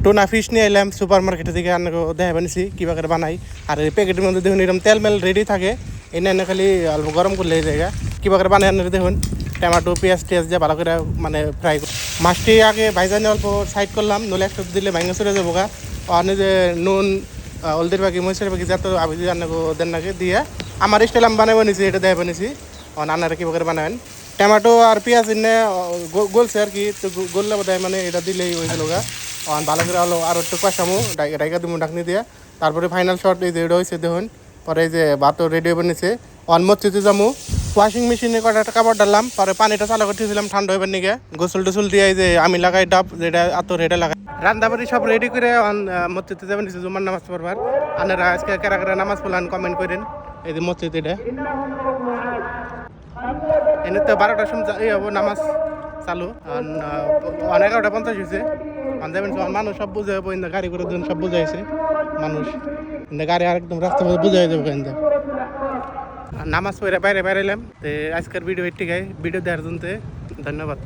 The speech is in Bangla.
টোনা ফিশ নিয়ে এলাম সুপার মার্কেটে থেকে আনকে দেখা বানিয়েছি কীভাবে করে বানাই। আর এই প্যাকেটের মধ্যে দেখুন এরকম তেল মেল রেডি থাকে, এনে এনে খালি অল্প গরম করলে এই জায়গা কীভাবে করে বানাই আনলে দেখুন টমেটো পেঁয়াজ টেয়াজ দিয়ে ভালো করে মানে ফ্রাই করি। মাছটি আগে ভাইজানে অল্প সাইড করলাম, নলে একটু দিলে ভাঙা চলে যাবো গা। আর যে নুন হলদির বাকি মরিচের বাকি যত আবি দিয়ে আনকে দেন নাকি দিয়ে আমার স্টাইল আমি বানাই বানিয়েছি, এটা দেখা বানিয়েছি। আনারা কীভাবে করে বানাবেন টমেটো আর পেঁয়াজ এনে গলছে আর কি, তো গললে বোধ মানে এটা দিলেই হয়েছিল গা। ভালো করে হলো আর একটু কষামো ডাইকা দিব ঢাকনি দিয়ে। তারপরে ফাইনাল শট এই যে এটা হয়েছে দেখুন। পরে এই যে ভাতও রেডি হয়ে নিছে। মচ্ছিতে যাবো ওয়াশিং মেশিনে কটা কাপড় ডাললাম, পরে পানিটা চালু করতেছিলাম ঠান্ডা হইবার নিকে। গোসল টোসল দিয়ে এই যে আমি লাগাই ডাব যেটা আতর এটা লাগাই রান্নাবাড়ি সব রেডি করে মসজিদে যাবেন নিচে জুমার নামাজ পড়বার। আপনারা আজকে কারা কারা নামাজ পড়লেন কমেন্ট করেন। এই যে মসজিদ এটা এনে তো 12টার সময় এই হবো নামাজ চালু, 11:50 হয়েছে। যাবেন মানুষ সব বুঝে যাবো, গাড়ি করে দিন সব বুঝাইছে মানুষ, গাড়ি আর একদম রাস্তা বুঝাই যাবো। নামাজ পড়ে বাইরে বাইরে এলাম। তো আজকের ভিডিও ঠিক আছে, ভিডিও দেওয়ার জন্য ধন্যবাদ।